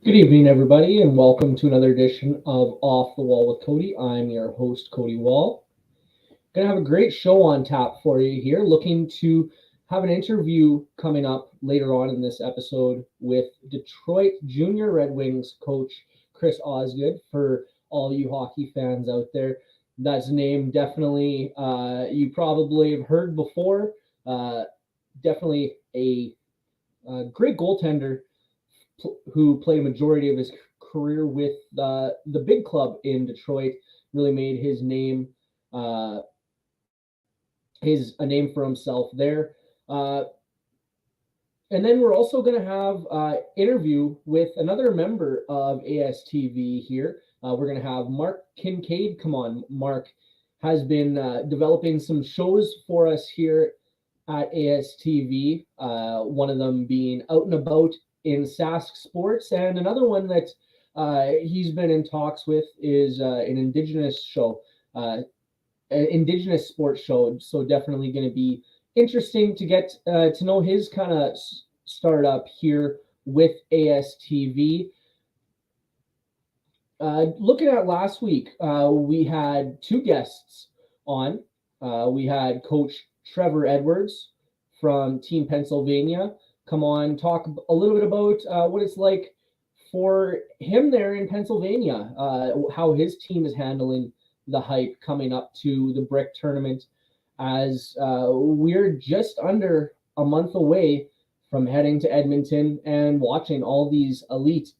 Good evening, everybody, and welcome to another edition of Off the Wall with Cody. I'm your host, Cody Wall. Gonna have a great show on tap for you here. Looking to have an interview coming up later on in this episode with Detroit Junior Red Wings coach Chris Osgood. For all you hockey fans out there, that's a name definitely you probably have heard before. Definitely a great goaltender who played a majority of his career with the big club in Detroit. Really made his name a name for himself there. And then we're also going to have an interview with another member of ASTV here. We're going to have Mark Kincaid come on. Mark has been developing some shows for us here at ASTV, one of them being Out and About in Sask Sports, and another one that he's been in talks with is an Indigenous show, an Indigenous sports show. So definitely going to be interesting to get to know his kind of startup here with ASTV. Looking at last week, we had two guests on. We had Coach Trevor Edwards from Team Pennsylvania come on, talk a little bit about what it's like for him there in Pennsylvania, how his team is handling the hype coming up to the Brick tournament, as we're just under a month away from heading to Edmonton and watching all these elite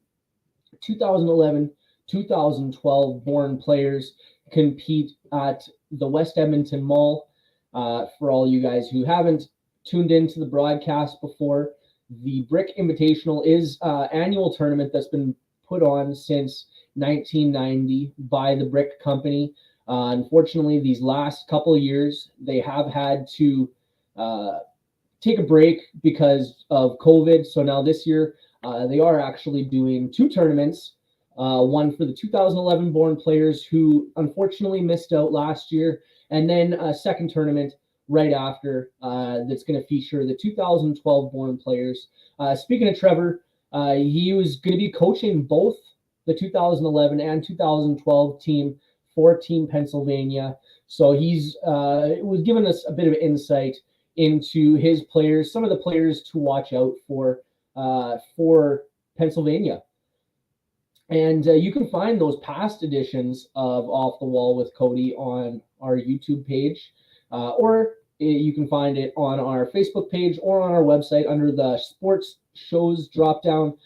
2011, 2012 born players compete at the West Edmonton Mall. For all you guys who haven't tuned into the broadcast before, the Brick Invitational is an annual tournament that's been put on since 1990 by the Brick Company. Unfortunately, these last couple of years, they have had to take a break because of COVID. So now this year, they are actually doing two tournaments, one for the 2011 born players who unfortunately missed out last year, and then a second tournament right after that's going to feature the 2012 born players. Speaking of Trevor, he was going to be coaching both the 2011 and 2012 team for Team Pennsylvania. So he's was giving us a bit of insight into his players, some of the players to watch out for Pennsylvania. And you can find those past editions of Off the Wall with Cody on our YouTube page, or you can find it on our Facebook page or on our website under the sports shows drop down.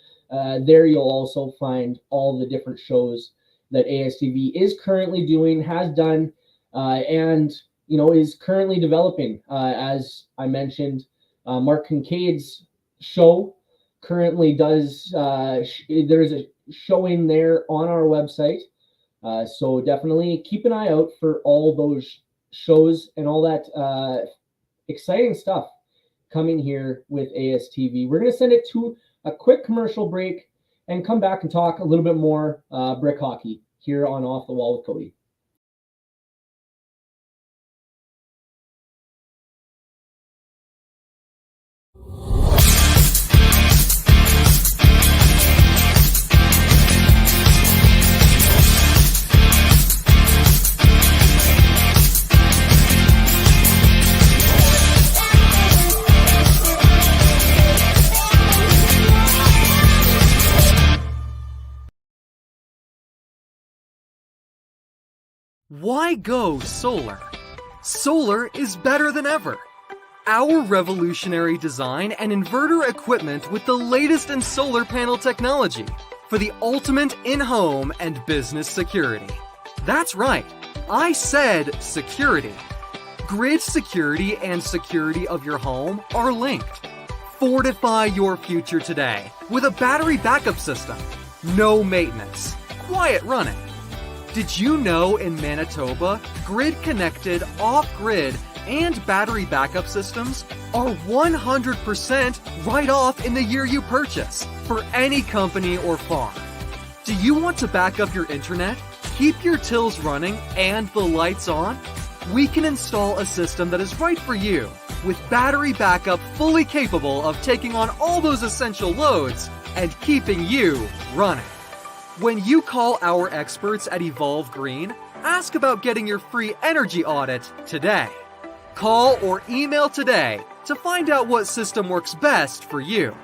There you'll also find all the different shows that ASTV is currently doing, has done, and is currently developing. As I mentioned, Mark Kincaid's show currently does. There's a showing there on our website, so definitely keep an eye out for all those shows and all that exciting stuff coming here with ASTV. We're going to send it to a quick commercial break and come back and talk a little bit more brick hockey here on Off the Wall with Cody. Why go solar? Solar is better than ever. Our revolutionary design and inverter equipment with the latest in solar panel technology for the ultimate in-home and business security. That's right, I said security. Grid security and security of your home are linked. Fortify your future today with a battery backup system. No maintenance, quiet running. Did you know in Manitoba, grid-connected, off-grid, and battery backup systems are 100% right off in the year you purchase for any company or farm? Do you want to back up your internet, keep your tills running, and the lights on? We can install a system that is right for you with battery backup fully capable of taking on all those essential loads and keeping you running. When you call our experts at Evolve Green, ask about getting your free energy audit today. Call or email today to find out what system works best for you.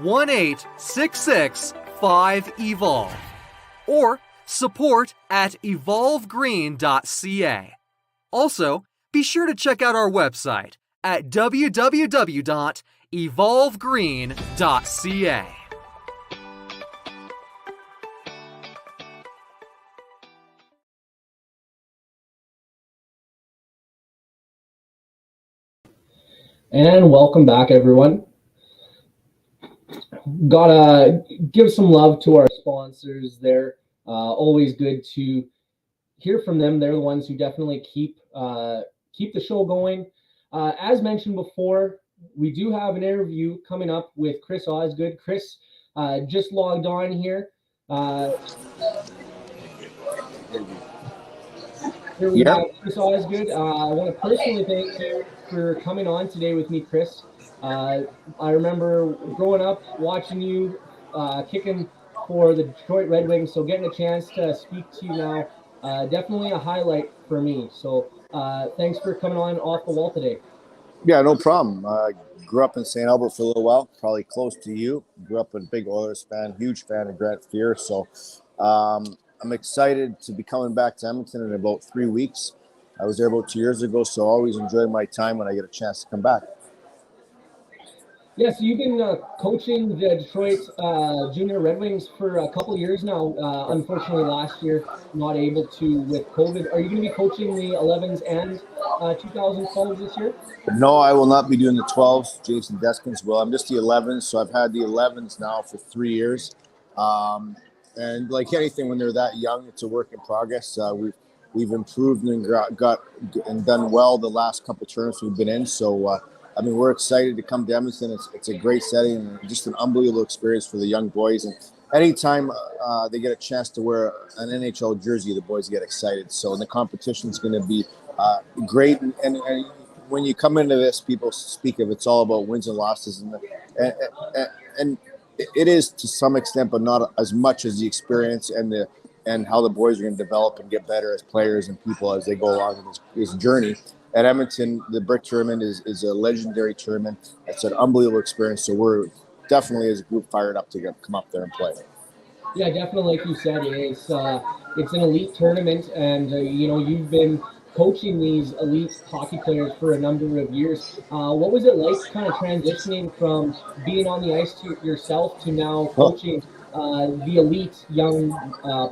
1-866-5EVOLVE or support@evolvegreen.ca. Also, be sure to check out our website at www.evolvegreen.ca. And welcome back, everyone. Gotta give some love to our sponsors there. Always good to hear from them. They're the ones who definitely keep the show going. As mentioned before, we do have an interview coming up with Chris Osgood. Chris just logged on here. Here we have Chris Osgood. I want to personally thank you for coming on today with me, Chris. I remember growing up watching you kicking for the Detroit Red Wings, so getting a chance to speak to you now, definitely a highlight for me. So thanks for coming on Off the Wall today. Yeah, no problem. Grew up in St. Albert for a little while, probably close to you. Grew up a big Oilers fan, huge fan of Grant Fuhr. So I'm excited to be coming back to Edmonton in about 3 weeks. I was there about 2 years ago, so I always enjoy my time when I get a chance to come back. Yeah, so you've been coaching the Detroit Junior Red Wings for a couple of years now. Unfortunately, last year, not able to with COVID. Are you going to be coaching the 11s and 2012s this year? No, I will not be doing the 12s. Jason Deskins will. I'm just the 11s, so I've had the 11s now for 3 years. And like anything, when they're that young, it's a work in progress. We've improved and got and done well the last couple terms we've been in. So, I mean, we're excited to come to Edmonton. It's a great setting and just an unbelievable experience for the young boys. And anytime they get a chance to wear an NHL jersey, the boys get excited. So the competition is going to be great. And when you come into this, people speak of it's all about wins and losses. And it is to some extent, but not as much as the experience and how the boys are going to develop and get better as players and people as they go along in this journey. At Edmonton, the Brick tournament is a legendary tournament. It's an unbelievable experience. So we're definitely, as a group, fired up to come up there and play. Yeah, definitely. Like you said, it's an elite tournament, and you've been coaching these elite hockey players for a number of years. What was it like, kind of transitioning from being on the ice to yourself to now coaching the elite young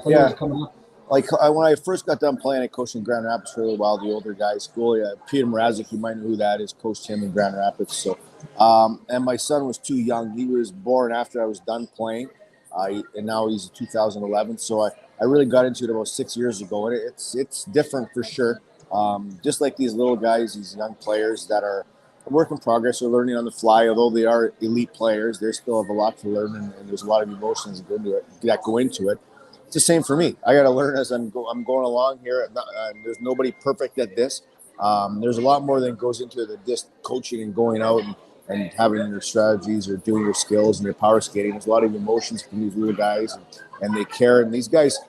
players coming up? Like when I first got done playing, I coached in Grand Rapids for a little while, the older guys' school. Peter Mrazek, you might know who that is, coached him in Grand Rapids. So, and my son was too young. He was born after I was done playing, and now he's 2011. So I really got into it about 6 years ago, and it's different for sure. Just like these little guys, these young players that are a work in progress or learning on the fly, although they are elite players, they still have a lot to learn, and there's a lot of emotions that go into it. It's the same for me. I got to learn as I'm going along here. There's nobody perfect at this. There's a lot more than goes into just coaching and going out and having your strategies or doing your skills and your power skating. There's a lot of emotions from these little guys, and they care. And these guys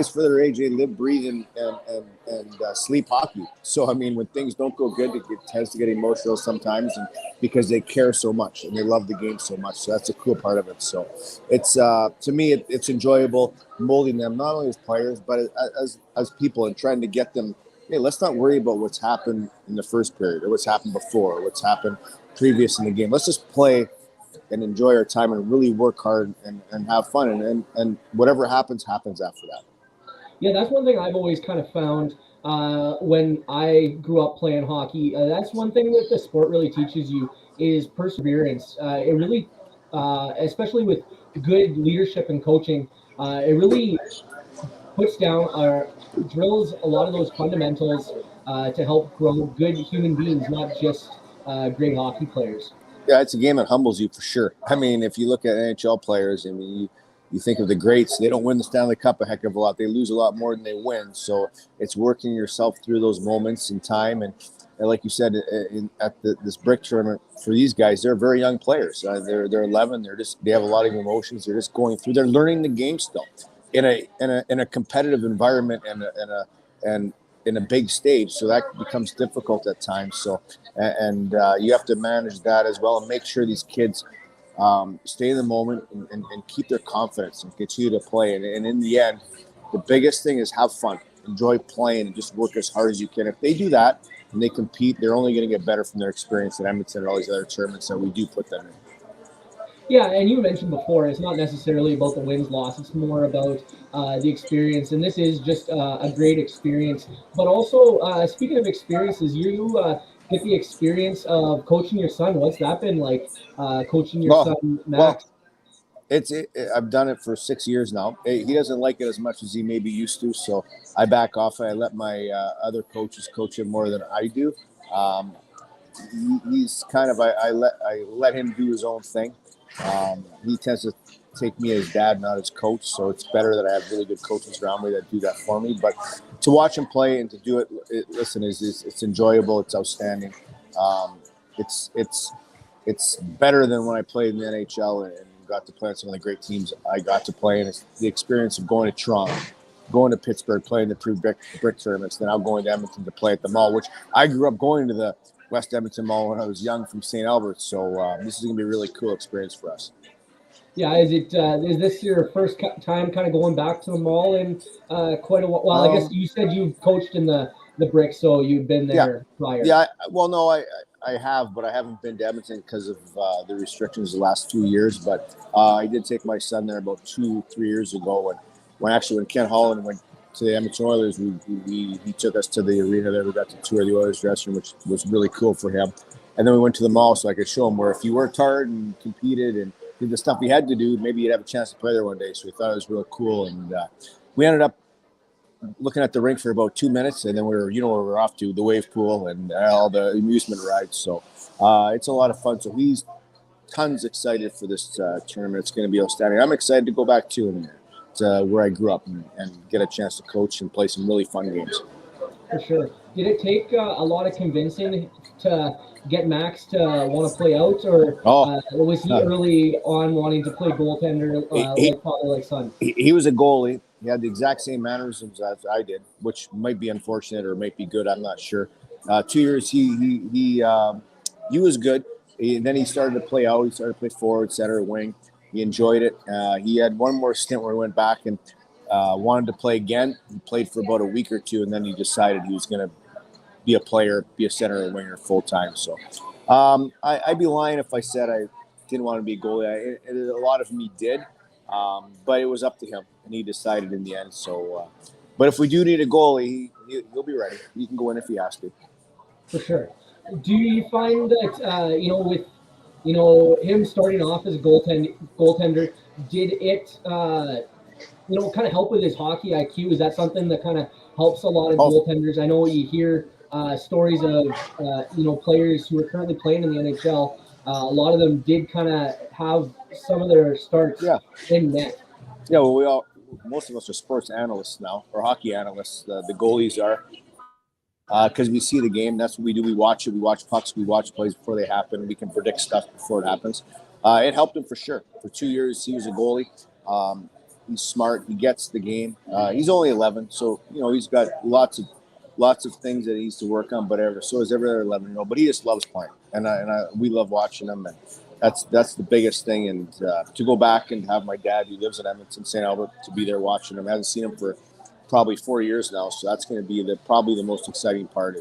for their age, they live, breathe, and sleep hockey. So, I mean, when things don't go good, it tends to get emotional sometimes, and because they care so much and they love the game so much. So that's a cool part of it. So it's to me, it's enjoyable molding them, not only as players, but as people, and trying to get them, hey, let's not worry about what's happened in the first period or what's happened before or what's happened previous in the game. Let's just play and enjoy our time and really work hard and have fun. And whatever happens after that. Yeah, that's one thing I've always kind of found when I grew up playing hockey. That's one thing that the sport really teaches you is perseverance. It really, especially with good leadership and coaching, it really puts down drills a lot of those fundamentals to help grow good human beings, not just great hockey players. Yeah, it's a game that humbles you for sure. I mean, if you look at NHL players, I mean, you think of the greats, they don't win the Stanley Cup a heck of a lot. They lose a lot more than they win. So it's working yourself through those moments in time. And like you said, at this brick tournament for these guys, they're very young players. They're 11. They have a lot of emotions. They're just going through. They're learning the game still in a competitive environment and in a big stage. So that becomes difficult at times. So and you have to manage that as well and make sure these kids stay in the moment and keep their confidence and continue to play. And in the end, the biggest thing is have fun, enjoy playing, and just work as hard as you can. If they do that and they compete, they're only going to get better from their experience at Edmonton and all these other tournaments that we do put them in. Yeah, and you mentioned before, it's not necessarily about the wins, loss. It's more about the experience, and this is just a great experience. But also, speaking of experiences, you get the experience of coaching your son. What's that been like, coaching your son, Max? I've done it for 6 years now. He doesn't like it as much as he maybe used to, so I back off. I let my other coaches coach him more than I do. He's kind of I let him do his own thing. He tends to take me as dad, not as coach. So it's better that I have really good coaches around me that do that for me. But to watch him play and to do it, it's enjoyable. It's outstanding. It's better than when I played in the NHL and got to play on some of the great teams I got to play. And it's the experience of going to Toronto, going to Pittsburgh, playing the pre-brick tournaments, then now going to Edmonton to play at the Mall, which I grew up going to the West Edmonton Mall when I was young from St. Albert's. So this is going to be a really cool experience for us. Yeah, is this your first time kind of going back to the Mall in quite a while? Well, I guess you said you've coached in the brick, so you've been there prior. Yeah, no, I have, but I haven't been to Edmonton because of the restrictions the last 2 years. But I did take my son there about 2-3 years ago when Ken Holland went to the Edmonton Oilers, he took us to the arena there. We got to tour the Oilers dressing room, which was really cool for him. And then we went to the Mall so I could show him where if you worked hard and competed and did the stuff we had to do, maybe you'd have a chance to play there one day. So we thought it was really cool. And we ended up looking at the rink for about 2 minutes, and then we were, where we're off to, the wave pool and all the amusement rides. So it's a lot of fun. So he's tons excited for this tournament. It's going to be outstanding. I'm excited to go back too and where I grew up and get a chance to coach and play some really fun games. For sure. Did it take a lot of convincing to get Max to want to play out, or was he early on wanting to play goaltender like father, like son? He was a goalie. He had the exact same mannerisms as I did, which might be unfortunate or might be good. I'm not sure. 2 years he was good. Then he started to play out. He started to play forward, center, wing. He enjoyed it. He had one more stint where he went back and wanted to play again. He played for about a week or two, and then he decided he was going to be a player, be a center or winger full time. So I'd be lying if I said I didn't want to be a goalie. A lot of me did, but it was up to him, and he decided in the end. So, but if we do need a goalie, he'll be ready. He can go in if he has to. For sure. Do you find that with him starting off as a goaltender, did it kind of help with his hockey IQ? Is that something that kind of helps a lot of goaltenders? I know you hear stories of players who are currently playing in the NHL. A lot of them did kind of have some of their starts in net. Yeah, well, most of us are sports analysts now, or hockey analysts. The goalies are. Because we see the game. That's what we do. We watch it. We watch pucks. We watch plays before they happen. We can predict stuff before it happens. It helped him for sure. For 2 years, he was a goalie. He's smart. He gets the game. He's only 11, so he's got lots of things that he needs to work on. But so is every other 11. But he just loves playing, and we love watching him. And that's the biggest thing. And to go back and have my dad, who lives in Edmonton, St. Albert, to be there watching him. I haven't seen him for probably 4 years now, so that's going to be probably the most exciting part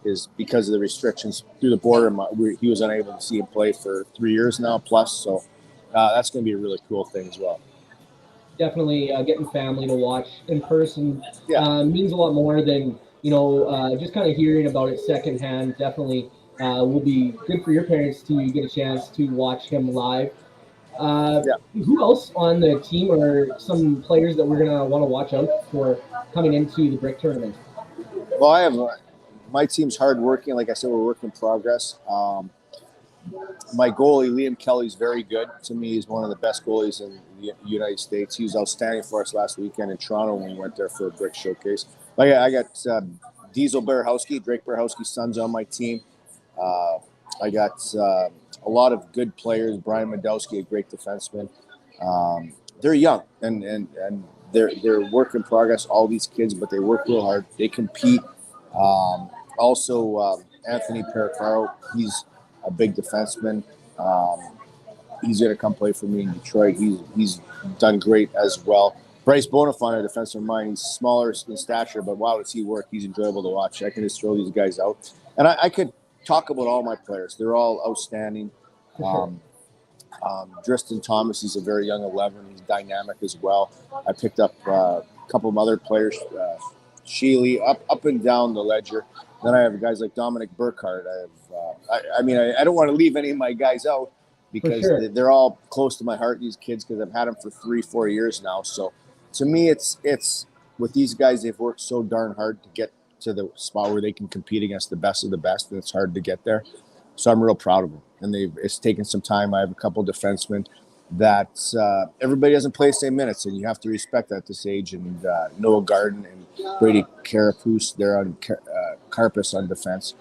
is because of the restrictions through the border. He was unable to see him play for 3 years now plus, so that's going to be a really cool thing as well. Definitely getting family to watch in person means a lot more than just kind of hearing about it secondhand. Definitely will be good for your parents to get a chance to watch him live. Who else on the team are some players that we're going to want to watch out for coming into the brick tournament? Well, I have my team's hardworking. Like I said, we're work in progress. My goalie, Liam Kelly's very good. To me, he's one of the best goalies in the United States. He was outstanding for us last weekend in Toronto when we went there for a brick showcase. I got Diesel Berehowski, Drake Berehowski's son's on my team. I got a lot of good players. Brian Medowski, a great defenseman. They're young and they're work in progress, all these kids, but they work real hard. They compete. Also, Anthony Pericaro, he's a big defenseman. He's going to come play for me in Detroit. He's done great as well. Bryce Bonifant, a defenseman of mine, he's smaller in stature, but wow, does he work. He's enjoyable to watch. I can just throw these guys out. And I could talk about all my players. They're all outstanding. Tristan Thomas, he's a very young 11. He's dynamic as well. I picked up a couple of other players, Sheely, up and down the ledger. Then I have guys like Dominic Burkhardt. I don't want to leave any of my guys out because they're all close to my heart, these kids, because I've had them for 3-4 years now. So to me, it's with these guys, they've worked so darn hard to get to the spot where they can compete against the best of the best, and it's hard to get there. So I'm real proud of them. And it's taken some time. I have a couple defensemen that everybody doesn't play the same minutes, and you have to respect that at this age. And Noah Garden and Brady Carapace, they're on Carpus on defense.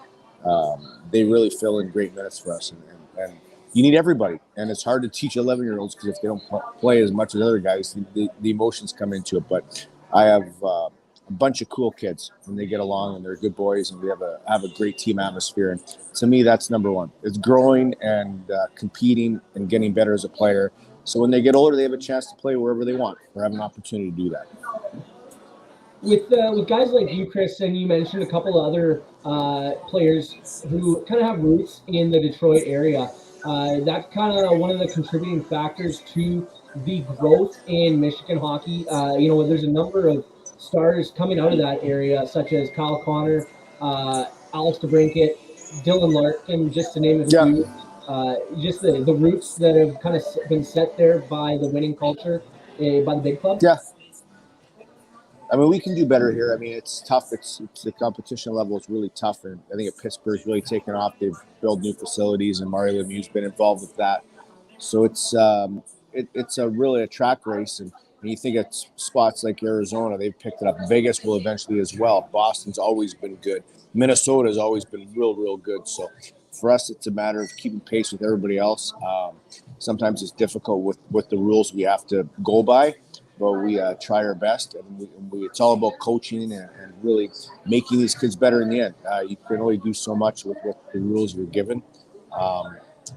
They really fill in great minutes for us. And you need everybody. And it's hard to teach 11-year-olds because if they don't play as much as other guys, the emotions come into it. But I have a bunch of cool kids, and they get along, and they're good boys, and we have a great team atmosphere. And to me, that's number one. It's growing and competing and getting better as a player. So when they get older, they have a chance to play wherever they want or have an opportunity to do that. With guys like you, Chris, and you mentioned a couple of other players who kind of have roots in the Detroit area, that's kind of one of the contributing factors to the growth in Michigan hockey. There's a number of stars coming out of that area, such as Kyle Connor, Alex DeBrincat, Dylan Larkin, just to name a few. Just the roots that have kind of been set there by the winning culture, by the big club. Yeah. I mean, we can do better here. I mean, it's tough. It's the competition level is really tough, and I think at Pittsburgh's really taken off. They've built new facilities, and Mario Lemieux's been involved with that. So it's really a track race, and when you think of spots like Arizona, they've picked it up. Vegas will eventually as well. Boston's always been good. Minnesota's always been real good. So for us, it's a matter of keeping pace with everybody else. Sometimes it's difficult with the rules we have to go by, but we try our best. And it's all about coaching and really making these kids better in the end. You can only do so much with what the rules you're given.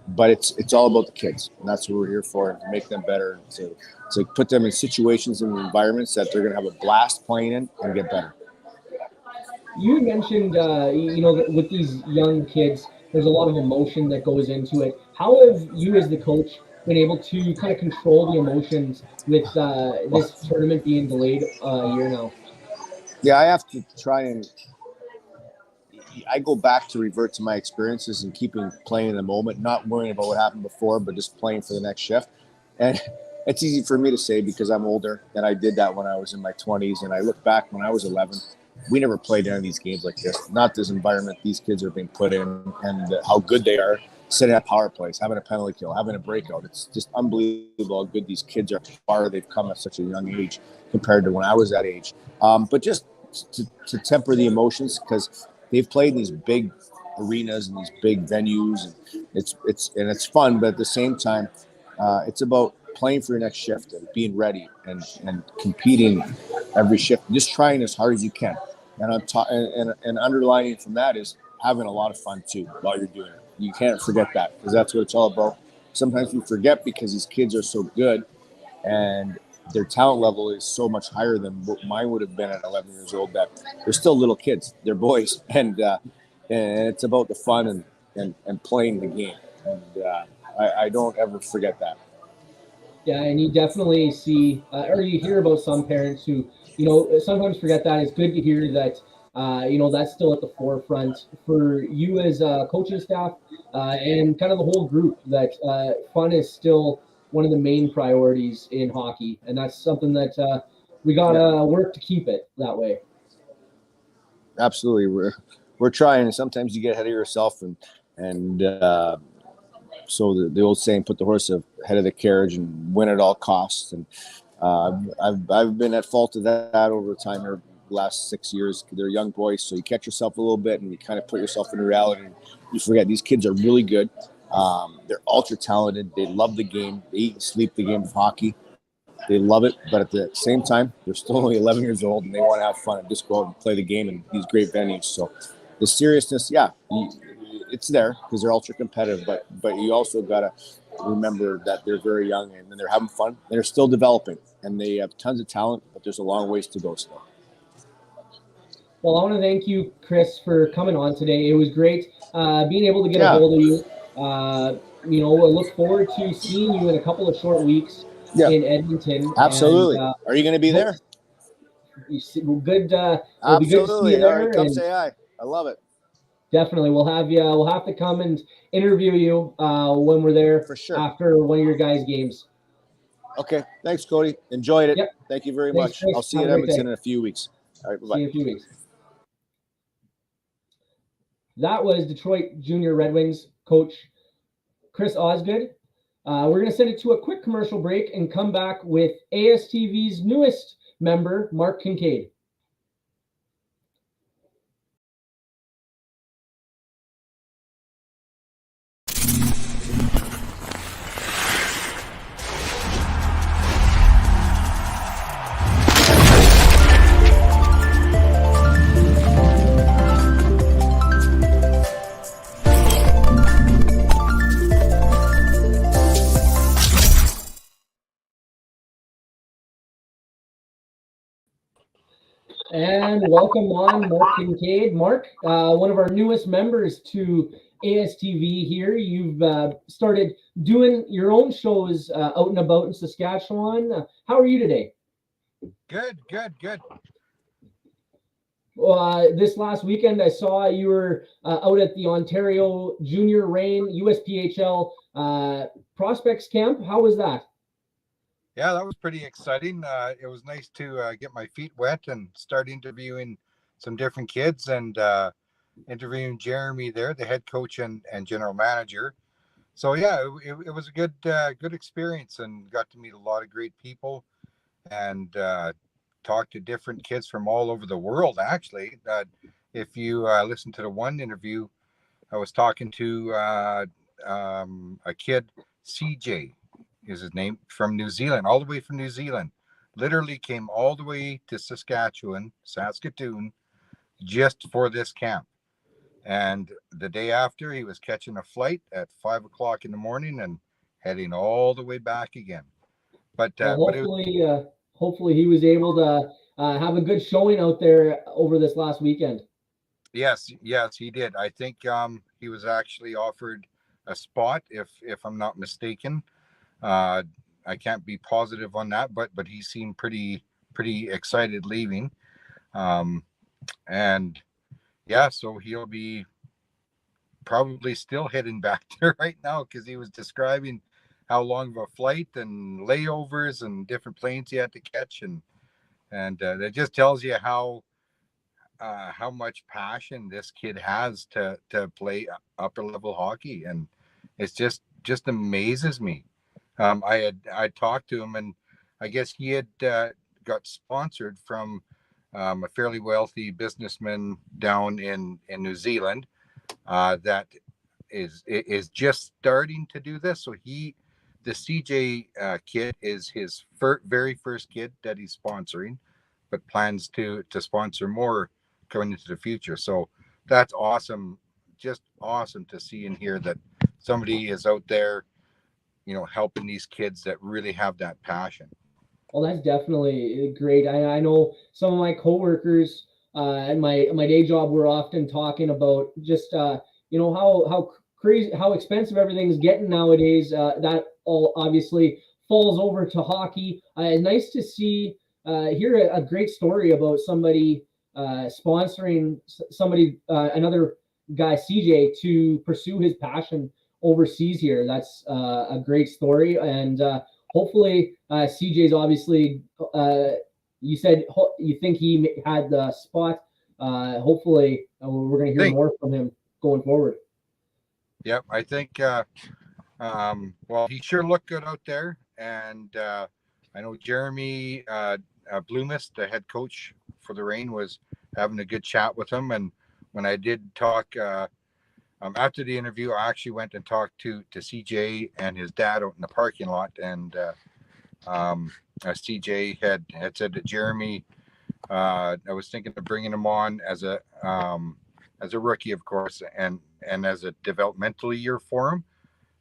But it's all about the kids, and that's what we're here for, to make them better, to put them in situations and environments that they're going to have a blast playing in and get better. You mentioned, that with these young kids, there's a lot of emotion that goes into it. How have you as the coach been able to kind of control the emotions with this tournament being delayed a year now? Yeah, I have to try and I go back to revert to my experiences and playing in the moment, not worrying about what happened before, but just playing for the next shift. And it's easy for me to say because I'm older, and I did that when I was in my 20s. And I look back when I was 11, we never played any of these games like this. Not this environment these kids are being put in, and how good they are setting up power plays, having a penalty kill, having a breakout. It's just unbelievable how good these kids are, how far they've come at such a young age compared to when I was that age. But just to temper the emotions, because they've played in these big arenas and these big venues, and it's fun. But at the same time, it's about playing for your next shift and being ready and competing every shift, and just trying as hard as you can. And underlining from that is having a lot of fun too while you're doing it. You can't forget that, because that's what it's all about. Sometimes we forget because these kids are so good and their talent level is so much higher than what mine would have been at 11 years old, that they're still little kids. They're boys. And it's about the fun and playing the game. And I don't ever forget that. Yeah, and you definitely see, or you hear about some parents who, sometimes forget that. It's good to hear that, that's still at the forefront for you as coaching staff and kind of the whole group, that fun is still one of the main priorities in hockey. And that's something that we got to work to keep it that way. Absolutely. We're trying, and sometimes you get ahead of yourself, and so the old saying, put the horse ahead of the carriage and win at all costs. And I've been at fault of that over time here the last 6 years. They're young boys, so you catch yourself a little bit and you kind of put yourself into reality. And you forget these kids are really good. They're ultra talented. They love the game. They eat and sleep the game of hockey. They love it, but at the same time, they're still only 11 years old, and they want to have fun and just go out and play the game in these great venues. So the seriousness, it's there because they're ultra competitive, but you also got to remember that they're very young and they're having fun. They're still developing, and they have tons of talent, but there's a long ways to go still. Well, I want to thank you, Chris, for coming on today. It was great being able to get a hold of you. I look forward to seeing you in a couple of short weeks in Edmonton. Absolutely. And, are you going to be there? Good. Absolutely. It'll be good to see you there. All right, come say hi. I love it. Definitely. We'll have to come and interview you when we're there for sure after one of your guys' games. Okay. Thanks, Cody. Enjoyed it. Yep. Thank you very much. Chris. I'll see you in Edmonton in a few weeks. All right. Bye-bye. See you in a few weeks. That was Detroit Junior Red Wings coach Chris Osgood. We're going to send it to a quick commercial break and come back with ASTV's newest member, Mark Kincaid. And welcome on Mark Kincaid. Mark, one of our newest members to ASTV here. You've started doing your own shows out and about in Saskatchewan. How are you today? Good. This last weekend, I saw you were out at the Ontario Junior Reign USPHL Prospects Camp. How was that? Yeah, that was pretty exciting. It was nice to get my feet wet and start interviewing some different kids and interviewing Jeremy there, the head coach and general manager. So yeah, it was a good experience and got to meet a lot of great people and talk to different kids from all over the world. Actually, if you listen to the one interview, I was talking to a kid, CJ is his name, from New Zealand, all the way from New Zealand. Literally came all the way to Saskatoon, just for this camp. And the day after, he was catching a flight at 5 o'clock in the morning and heading all the way back again. But hopefully he was able to have a good showing out there over this last weekend. Yes, he did. I think he was actually offered a spot, if I'm not mistaken. I can't be positive on that, but he seemed pretty excited leaving. And yeah, so he'll be probably still heading back there right now because he was describing how long of a flight and layovers and different planes he had to catch, and that just tells you how much passion this kid has to play upper level hockey, and it's just amazes me. I talked to him, and I guess he had got sponsored from a fairly wealthy businessman down in New Zealand that is just starting to do this. So the CJ kid is his very first kid that he's sponsoring, but plans to sponsor more going into the future. So that's awesome. Just awesome to see and hear that somebody is out there, helping these kids that really have that passion. Well, that's definitely great. I know some of my coworkers at my day job, we're often talking about just how crazy, how expensive everything's getting nowadays. That all obviously falls over to hockey. Nice to hear a great story about somebody sponsoring somebody, another guy, CJ, to pursue his passion overseas here. That's a great story, and hopefully CJ's obviously you said you think he had the spot. Hopefully we're going to hear more from him going forward. Yep, I think well, he sure looked good out there, and I know Jeremy Bloomis, the head coach for the Reign, was having a good chat with him. And when I did talk after the interview, I actually went and talked to CJ and his dad out in the parking lot. And CJ had said to Jeremy, I was thinking of bringing him on as a rookie, of course, and as a developmental year for him,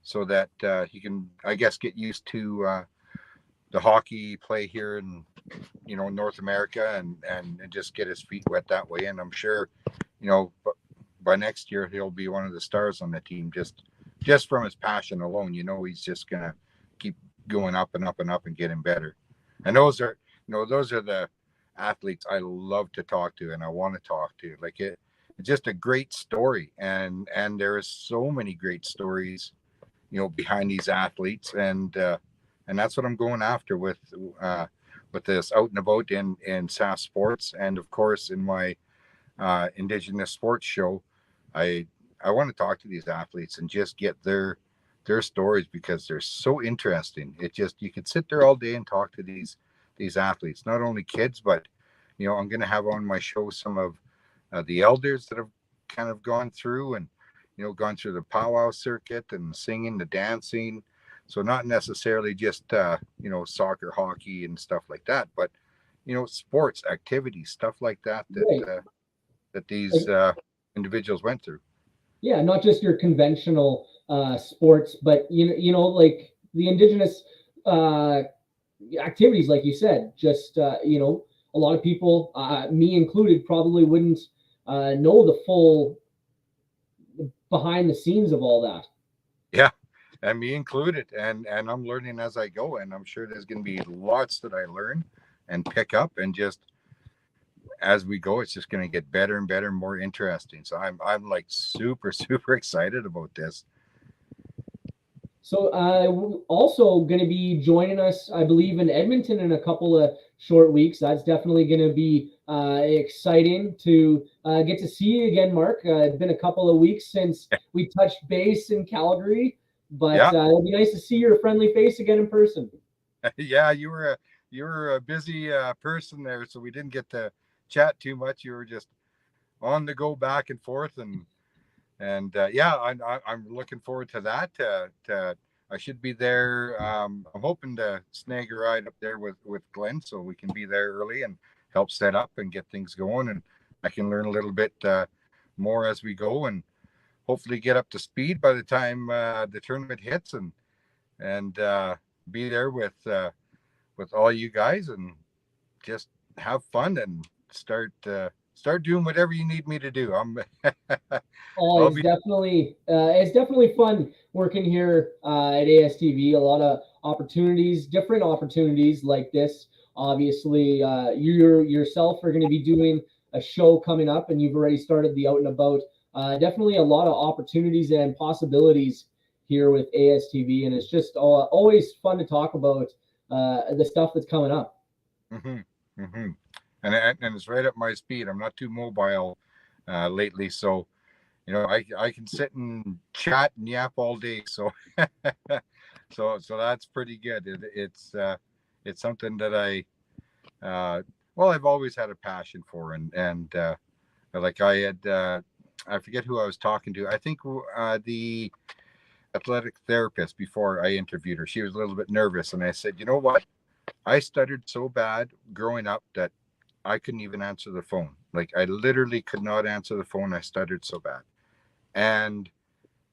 so that he can, I guess, get used to the hockey play here in North America, and just get his feet wet that way. And I'm sure, by next year he'll be one of the stars on the team, just from his passion alone. He's just gonna keep going up and up and up and getting better. And those are the athletes I love to talk to and I want to talk to. Like it's just a great story, and there is so many great stories behind these athletes, and that's what I'm going after with this Out and About in SAS Sports, and of course in my Indigenous sports show. I want to talk to these athletes and just get their stories, because they're so interesting. You could sit there all day and talk to these athletes, not only kids, but I'm going to have on my show some of the elders that have kind of gone through the powwow circuit and singing, the dancing. So not necessarily just soccer, hockey and stuff like that, but sports activities, stuff like that Right. That these individuals went through. Yeah, not just your conventional sports, but like the Indigenous activities, like you said. Just a lot of people, me included, probably wouldn't know the full behind the scenes of all that. Yeah, and me included, and I'm learning as I go, and I'm sure there's going to be lots that I learn and pick up, and just as we go, it's just going to get better and better and more interesting. So I'm like super excited about this. So also going to be joining us, I believe, in Edmonton in a couple of short weeks. That's definitely going to be exciting to get to see you again, Mark. It's been a couple of weeks since we touched base in Calgary, but it'll be nice to see your friendly face again in person. Yeah, you were a busy person there, so we didn't get to chat too much. You were just on the go back and forth, and yeah, I'm looking forward to that. I should be there. I'm hoping to snag a ride up there with Glenn, so we can be there early and help set up and get things going, and I can learn a little bit more as we go, and hopefully get up to speed by the time the tournament hits, and be there with all you guys, and just have fun and start doing whatever you need me to do. It's definitely fun working here at ASTV. A lot of opportunities, different opportunities like this. Obviously, you yourself are going to be doing a show coming up, and you've already started the Out and About. Definitely a lot of opportunities and possibilities here with ASTV, and it's just always fun to talk about the stuff that's coming up. Mm-hmm. Mm-hmm. And it's right up my speed. I'm not too mobile lately, so I can sit and chat and yap all day. So so that's pretty good. It's something that I've always had a passion for, and like I had I forget who I was talking to. I think the athletic therapist, before I interviewed her, she was a little bit nervous, and I said, you know what? I stuttered so bad growing up that I couldn't even answer the phone. Like I literally could not answer the phone. I stuttered so bad. And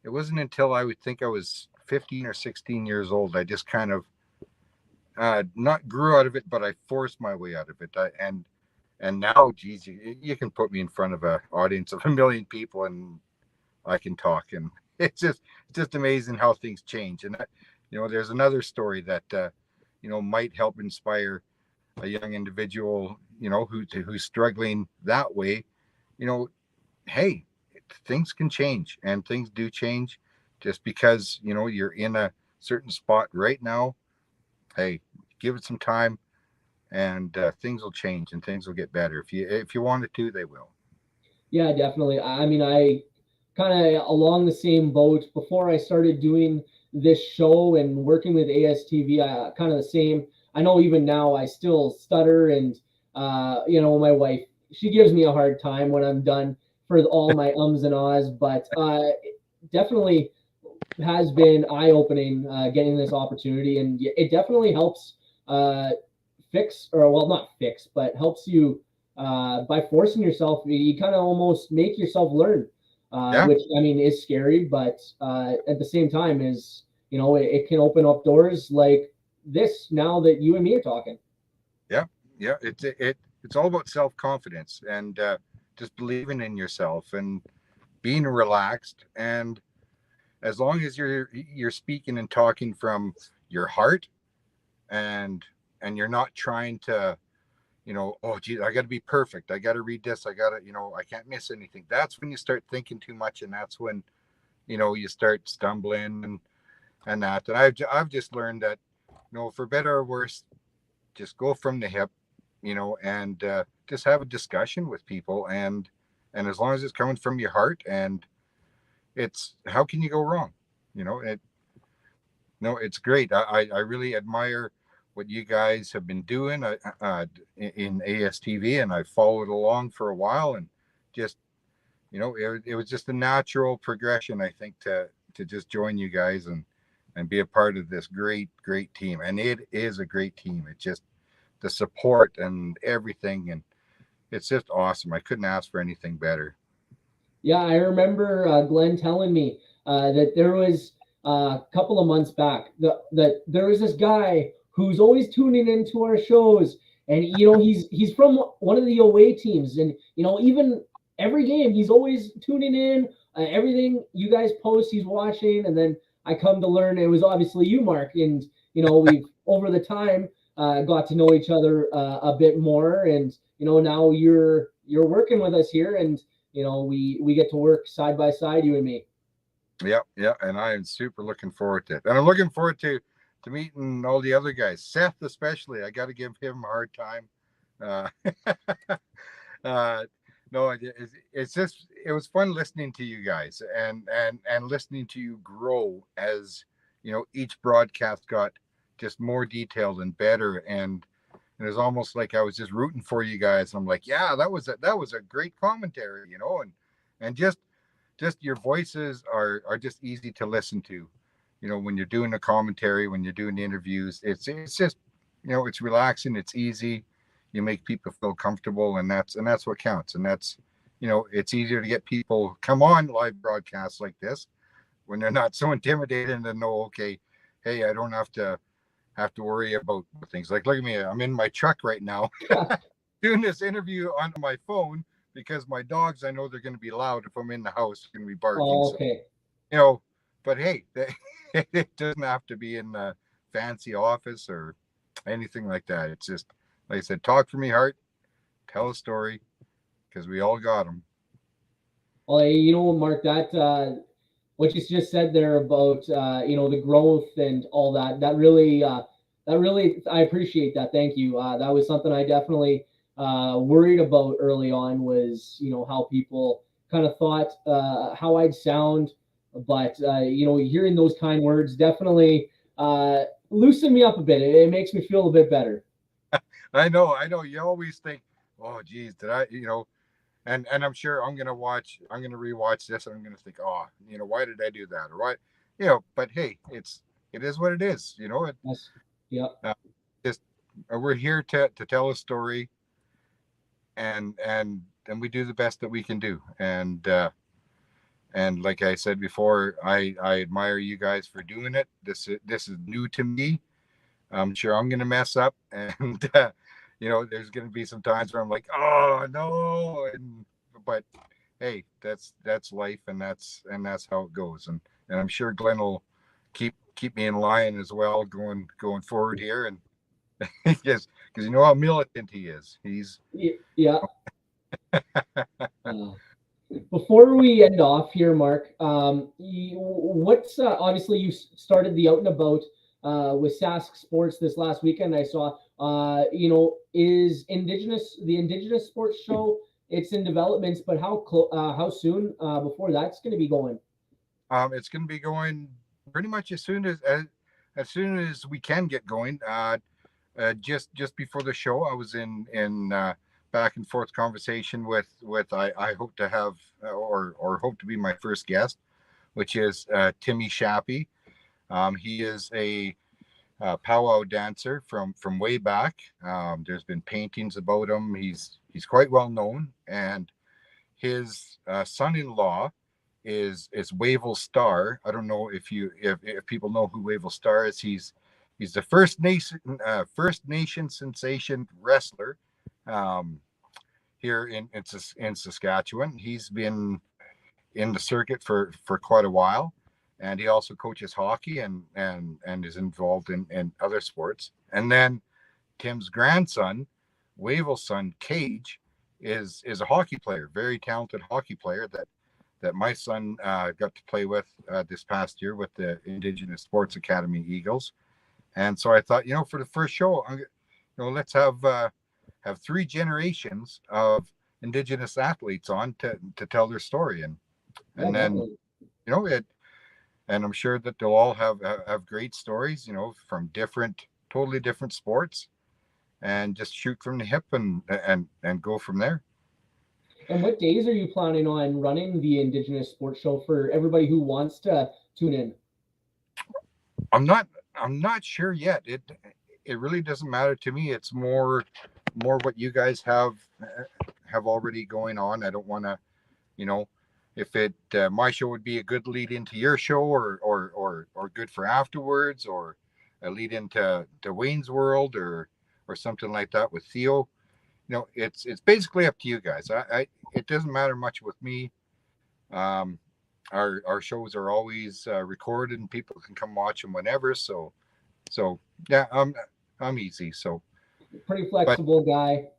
it wasn't until I would think I was 15 or 16 years old, I just kind of not grew out of it, but I forced my way out of it. And now, geez, you can put me in front of an audience of 1 million people and I can talk. And it's just amazing how things change. And there's another story that might help inspire a young individual, who's struggling that way. Hey, things can change, and things do change. Just because you're in a certain spot right now, hey, give it some time, and things will change and things will get better. If you want it to, they will. Yeah, definitely. I mean, I kind of along the same boat. Before I started doing this show and working with ASTV, kind of the same. I know even now I still stutter, and my wife, she gives me a hard time when I'm done for all my ums and ahs, but definitely has been eye-opening getting this opportunity, and it definitely helps fix, or well, not fix, but helps you by forcing yourself. You kind of almost make yourself learn, Yeah, which I mean is scary, but at the same time is it can open up doors like this now that you and me are talking. yeah, yeah. It's all about self-confidence and just believing in yourself and being relaxed. And as long as you're speaking and talking from your heart, and you're not trying to, oh geez, I got to be perfect, I got to read this, I got to, I can't miss anything. That's when you start thinking too much, and that's when you start stumbling and that. And I've just learned that, for better or worse, just go from the hip, and just have a discussion with people, and as long as it's coming from your heart, and it's, how can you go wrong? It No, it's great. I really admire what you guys have been doing in ASTV, and I followed along for a while, and just, it was just a natural progression, I think, to just join you guys and be a part of this great team. And it is a great team. It's just the support and everything, and it's just awesome. I couldn't ask for anything better. Yeah, I remember Glenn telling me that there was a couple of months back that there was this guy who's always tuning into our shows, and he's from one of the away teams, and even every game he's always tuning in. Everything you guys post, he's watching, and then I come to learn it was obviously you, Mark, and we've over the time got to know each other a bit more, and now you're working with us here, and we get to work side by side, you and me. Yeah, yeah, and I am super looking forward to it, and I'm looking forward to meeting all the other guys. Seth, especially, I got to give him a hard time. Uh, uh, no, it's just, it was fun listening to you guys, and listening to you grow as each broadcast got just more detailed and better, and it was almost like I was just rooting for you guys. I'm like, yeah, that was a great commentary, and just your voices are just easy to listen to, when you're doing a commentary, when you're doing interviews. It's just, it's relaxing, it's easy, you make people feel comfortable, and that's what counts. And that's, it's easier to get people come on live broadcasts like this when they're not so intimidated, and know, okay, hey, I don't have to worry about things. Like, look at me, I'm in my truck right now doing this interview on my phone, because my dogs, I know they're going to be loud if I'm in the house, going to be barking. Oh, So, okay. but hey, it doesn't have to be in a fancy office or anything like that. It's just, like I said, talk from your heart, tell a story, because we all got them. Well, Mark, that what you just said there about the growth and all that, that really I appreciate that. Thank you. That was something I definitely worried about early on, was how people kind of thought how I'd sound, but hearing those kind words definitely loosened me up a bit. It makes me feel a bit better. I know. You always think, oh, geez, did I, and I'm sure I'm gonna rewatch this, and I'm gonna think, oh, why did I do that, or why, But hey, it is what it is, Yes. Yeah. Just we're here to tell a story, and we do the best that we can do, and like I said before, I admire you guys for doing it. This is new to me. I'm sure I'm gonna mess up, and there's gonna be some times where I'm like, oh no, but hey, that's life, and that's how it goes, and I'm sure Glenn will keep me in line as well, going forward here, and yes, because you know how militant he is. He's Yeah. Before we end off here, Mark, what's obviously you started the Out and About with Sask Sports this last weekend. I saw, is the Indigenous Sports Show? It's in developments, but how soon before that's going to be going? It's going to be going pretty much as soon as we can get going. just before the show, I was in back and forth conversation with I hope to have or hope to be my first guest, which is Timmy Shappy. He is a powwow dancer from way back. There's been paintings about him. He's quite well known, and his son-in-law is Wavell Star. I don't know if people know who Wavell Star is. He's the First Nation sensation wrestler here in Saskatchewan. He's been in the circuit for quite a while, and he also coaches hockey and is involved in other sports. And then Tim's grandson, Wavell's son, Cage, is a hockey player, very talented hockey player that my son got to play with this past year with the Indigenous Sports Academy Eagles. And so I thought, for the first show, let's have 3 generations of Indigenous athletes on to tell their story, and then and I'm sure that they'll all have great stories, from totally different sports, and just shoot from the hip and go from there. And what days are you planning on running the Indigenous Sports Show for everybody who wants to tune in? I'm not sure yet. It really doesn't matter to me. It's more what you guys have already going on. I don't want to, if my show would be a good lead into your show or good for afterwards, or a lead into Wayne's World or something like that with Theo. It's basically up to you guys. It doesn't matter much with me. Our shows are always recorded and people can come watch them whenever. So yeah, I'm easy. So pretty flexible guy.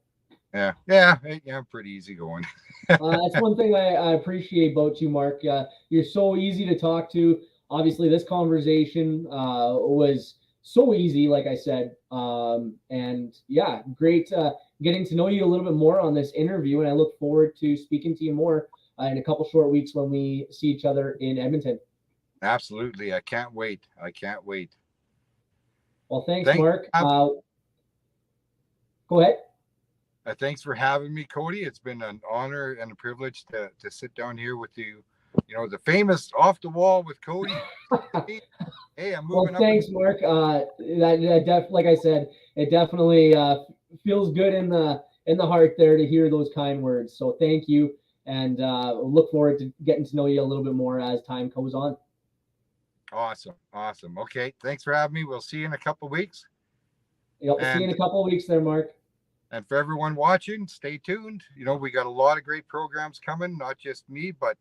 Yeah, I'm pretty easy going. That's one thing I appreciate about you, Mark. You're so easy to talk to. Obviously, this conversation was so easy, like I said. And yeah, great getting to know you a little bit more on this interview. And I look forward to speaking to you more in a couple short weeks when we see each other in Edmonton. Absolutely. I can't wait. Well, thanks Mark. Go ahead. Thanks for having me, Cody. It's been an honor and a privilege to sit down here with you. The famous Off the Wall with Cody. Hey, I'm moving up. Well, thanks, Mark. Like I said, it definitely feels good in the heart there to hear those kind words. So thank you, and look forward to getting to know you a little bit more as time goes on. Awesome. Okay, thanks for having me. We'll see you in a couple of weeks. Yep, see you in a couple of weeks there, Mark. And for everyone watching, stay tuned. We got a lot of great programs coming, not just me, but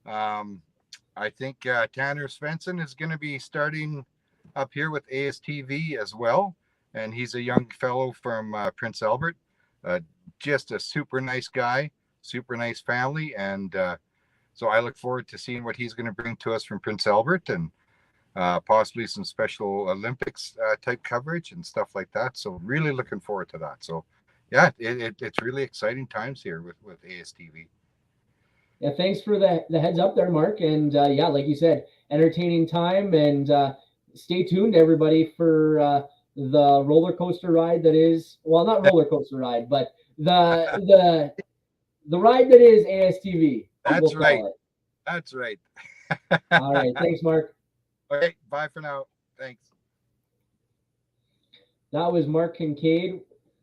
I think Tanner Svensson is going to be starting up here with ASTV as well. And he's a young fellow from Prince Albert, just a super nice guy, super nice family. And so I look forward to seeing what he's going to bring to us from Prince Albert, and possibly some Special Olympics type coverage and stuff like that. So really looking forward to that. So yeah, it's really exciting times here with ASTV. Yeah, thanks for the heads up there, Mark. And yeah, like you said, entertaining time, and stay tuned, everybody, for the roller coaster ride that is, well, not roller coaster ride, but the ride that is ASTV. That's right. That's right. All right. Thanks, Mark. Okay. Bye for now. Thanks. That was Mark Kincaid,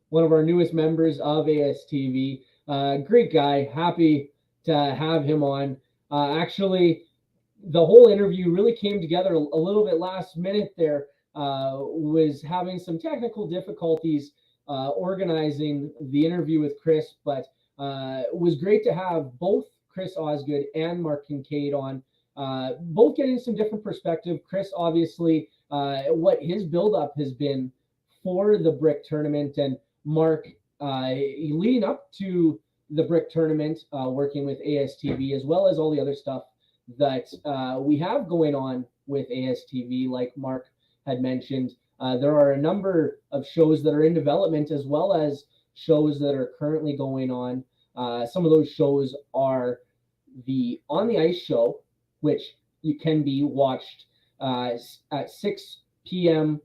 one of our newest members of ASTV. Great guy. Happy to have him on. Actually, the whole interview really came together a little bit last minute there. Was having some technical difficulties organizing the interview with Chris, but it was great to have both Chris Osgood and Mark Kincaid on, both getting some different perspective. Chris, obviously, what his buildup has been for the Brick tournament, and Mark leading up to the Brick tournament, working with ASTV, as well as all the other stuff that we have going on with ASTV, like Mark had mentioned. There are a number of shows that are in development, as well as shows that are currently going on. Some of those shows are the On the Ice show, which you can be watched at 6 p.m.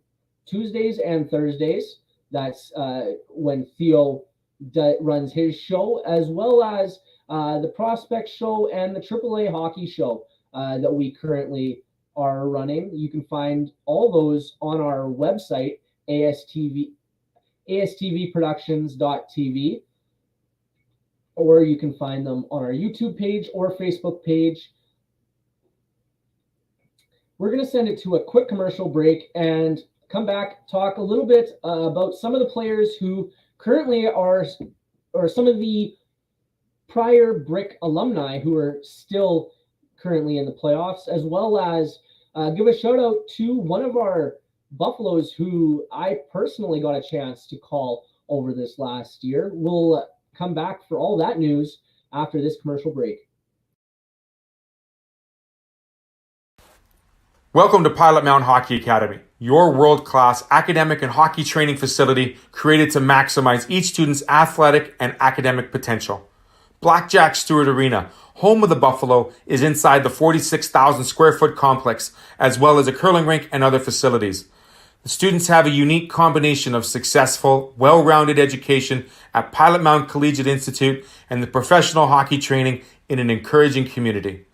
Tuesdays and Thursdays. That's when Theo runs his show, as well as the Prospect Show and the AAA Hockey Show that we currently are running. You can find all those on our website, ASTVproductions.tv, or you can find them on our YouTube page or Facebook page. We're going to send it to a quick commercial break and come back, talk a little bit about some of the players who currently are, or some of the prior Brick alumni who are still currently in the playoffs, as well as give a shout out to one of our Buffaloes who I personally got a chance to call over this last year. We'll come back for all that news after this commercial break. Welcome to Pilot-Mound Hockey-Academy, your world-class academic and hockey training facility created to maximize each student's athletic and academic potential. Blackjack Stewart Arena, home of the Buffalo, is inside the 46,000 square foot complex, as well as a curling rink and other facilities. The students have a unique combination of successful, well-rounded education at Pilot-Mound Collegiate Institute and the professional hockey training in an encouraging community.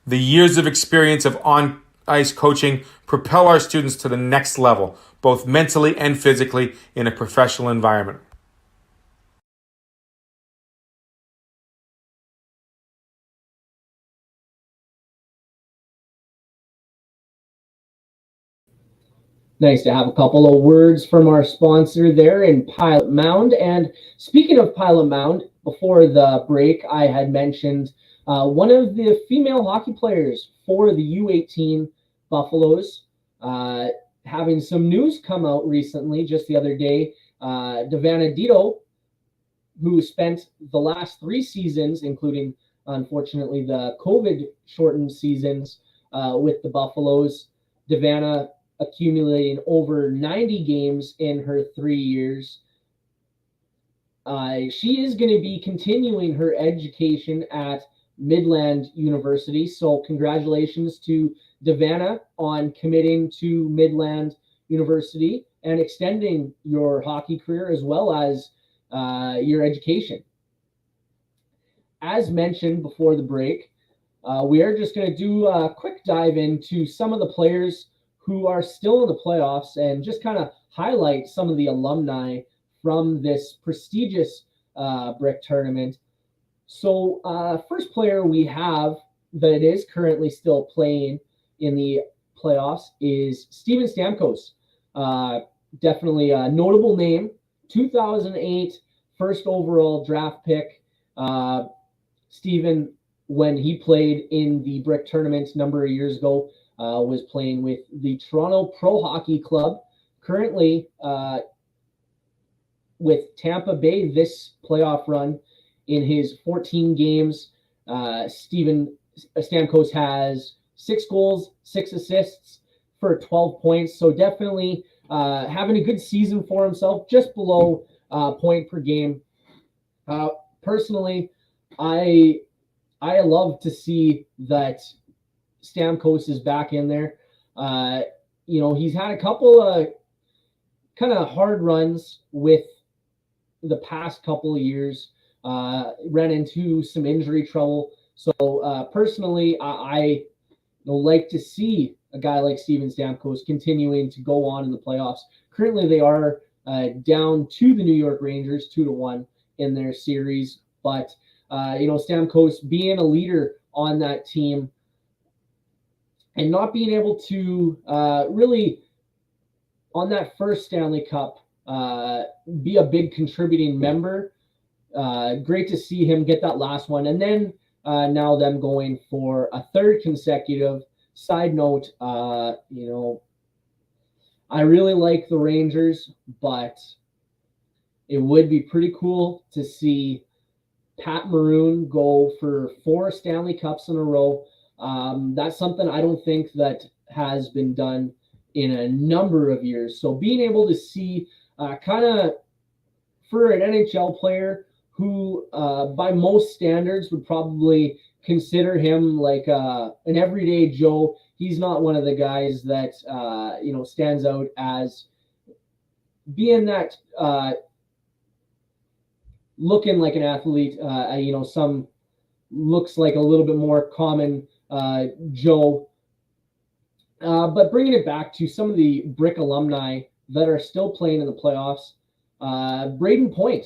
The years of experience of on-ice coaching propel our students to the next level, both mentally and physically, in a professional environment. Nice to have a couple of words from our sponsor there in Pilot-Mound. And speaking of Pilot-Mound, before the break, I had mentioned one of the female hockey players for the U18 Buffaloes having some news come out recently, just the other day. Devana Dito, who spent the last 3 seasons, including, unfortunately, the COVID-shortened seasons with the Buffaloes. Devana accumulating over 90 games in her 3 years. She is going to be continuing her education at Midland University. So congratulations to Devana on committing to Midland University and extending your hockey career as well as your education. As mentioned before the break, we are just going to do a quick dive into some of the players who are still in the playoffs and just kind of highlight some of the alumni from this prestigious Brick tournament. So first player we have that is currently still playing in the playoffs is Steven Stamkos. Definitely a notable name, 2008 first overall draft pick. Steven, when he played in the Brick tournament a number of years ago, was playing with the Toronto Pro Hockey Club, currently with Tampa Bay this playoff run. In his 14 games, Steven Stamkos has 6 goals, 6 assists for 12 points. So definitely having a good season for himself, just below point per game. Personally, I love to see that Stamkos is back in there. He's had a couple of kind of hard runs with the past couple of years, ran into some injury trouble. So personally, I like to see a guy like Steven Stamkos continuing to go on in the playoffs. Currently, they are down to the New York Rangers 2-1 in their series. But, Stamkos being a leader on that team and not being able to really, on that first Stanley Cup, be a big contributing member. Great to see him get that last one. And then now them going for a third consecutive. Side note, I really like the Rangers, but it would be pretty cool to see Pat Maroon go for 4 Stanley Cups in a row. That's something I don't think that has been done in a number of years. So being able to see kind of for an NHL player who by most standards would probably consider him like an everyday Joe. He's not one of the guys that, stands out as being that looking like an athlete, some looks like a little bit more common Joe. But bringing it back to some of the Brick alumni that are still playing in the playoffs, Braden Point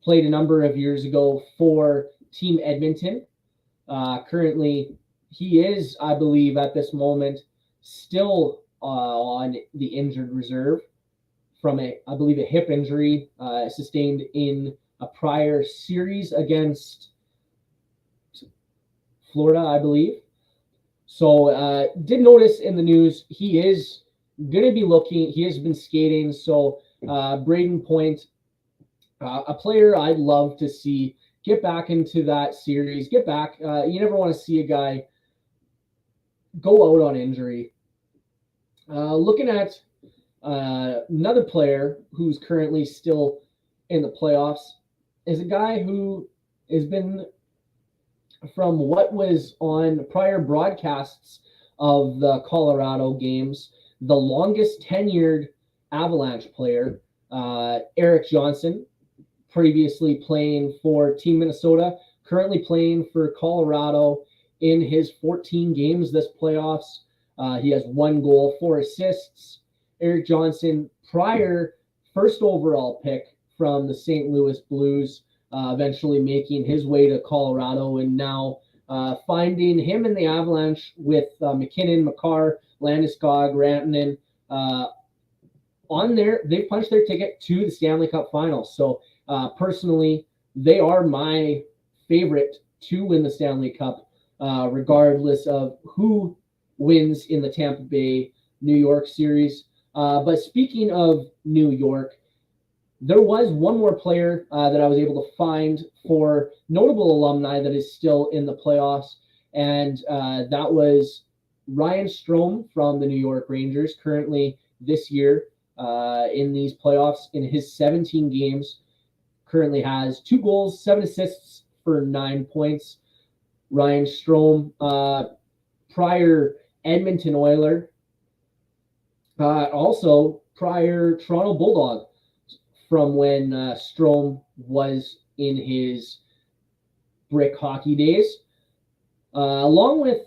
played a number of years ago for Team Edmonton. Currently, he is, I believe, at this moment, still on the injured reserve from a hip injury sustained in a prior series against Florida, I believe. So did notice in the news he is going to be looking. He has been skating. So Braden Point, a player I'd love to see get back into that series. Get back. You never want to see a guy go out on injury. Looking at another player who's currently still in the playoffs is a guy who has been, from what was on prior broadcasts of the Colorado games, the longest tenured Avalanche player, Eric Johnson, previously playing for Team Minnesota, currently playing for Colorado in his 14 games this playoffs. He has 1 goal, 4 assists. Eric Johnson, prior first overall pick from the St. Louis Blues, eventually making his way to Colorado, and now finding him in the Avalanche with McKinnon, Makar, Landeskog, Rantanen on there. They punched their ticket to the Stanley Cup Finals. So personally, they are my favorite to win the Stanley Cup, regardless of who wins in the Tampa Bay New York series. But speaking of New York, there was one more player that I was able to find for notable alumni that is still in the playoffs, and that was Ryan Strome from the New York Rangers. Currently this year in these playoffs, in his 17 games, currently has 2 goals, 7 assists for 9 points. Ryan Strome, prior Edmonton Oiler, also prior Toronto Bulldog, from when Strome was in his Brick hockey days, along with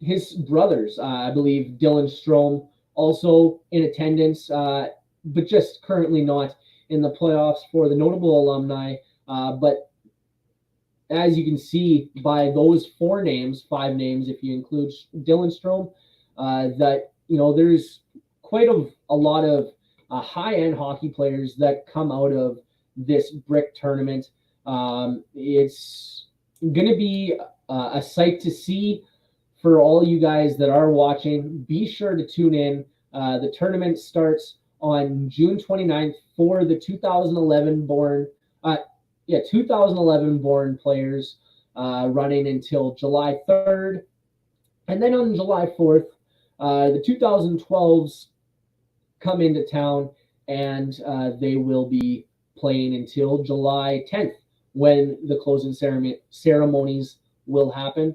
his brothers. I believe Dylan Strome also in attendance, but just currently not in the playoffs for the notable alumni. But as you can see by those 4 names, 5 names if you include Dylan Strome, that there's quite a lot of high-end hockey players that come out of this Brick tournament. It's going to be a sight to see for all you guys that are watching. Be sure to tune in. The tournament starts on June 29th for the 2011 born players, running until July 3rd. And then on July 4th, the 2012s come into town, and they will be playing until July 10th, when the closing ceremonies will happen.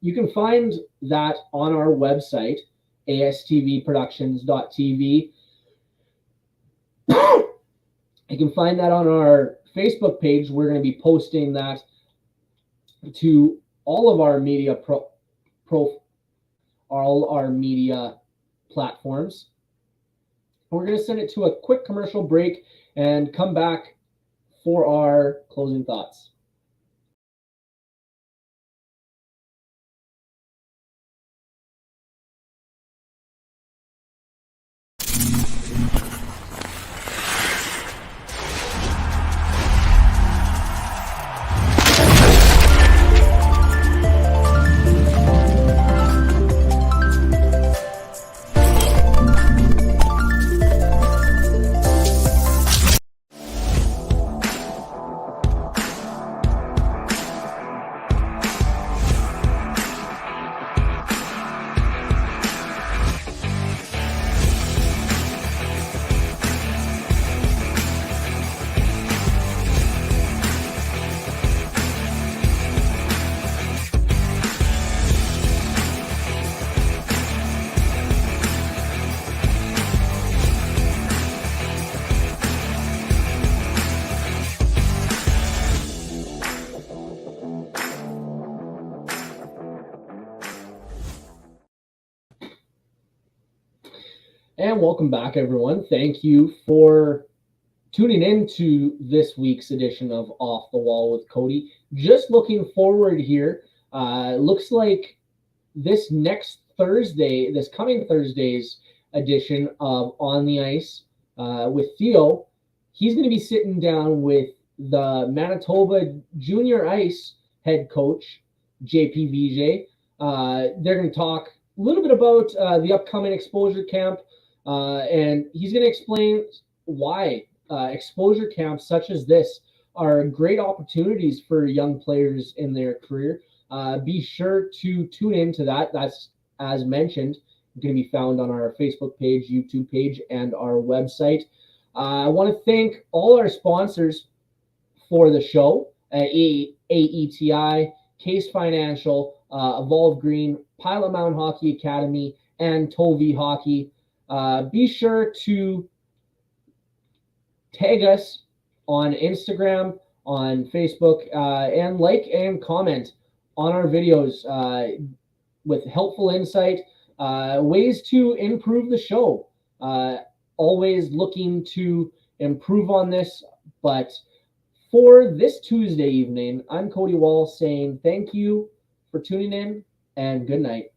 You can find that on our website, astvproductions.tv. You can find that on our Facebook page. We're going to be posting that to all of our media all our media platforms. We're going to send it to a quick commercial break and come back for our closing thoughts. And welcome back, everyone. Thank you for tuning in to this week's edition of Off the Wall with Cody. Just looking forward here. Looks like this coming Thursday's edition of On the Ice with Theo, he's going to be sitting down with the Manitoba Junior Ice head coach, JP Vijay. They're going to talk a little bit about the upcoming exposure camp, and he's going to explain why exposure camps such as this are great opportunities for young players in their career. Be sure to tune into that. That's, as mentioned, going to be found on our Facebook page, YouTube page, and our website. I want to thank all our sponsors for the show, AETi, Caisse Financial, Evolve Green, Pilot-Mound Hockey-Academy, and TOVI Hockey. Be sure to tag us on Instagram, on Facebook, and like and comment on our videos with helpful insight, ways to improve the show. Always looking to improve on this. But for this Tuesday evening, I'm Cody Wall saying thank you for tuning in and good night.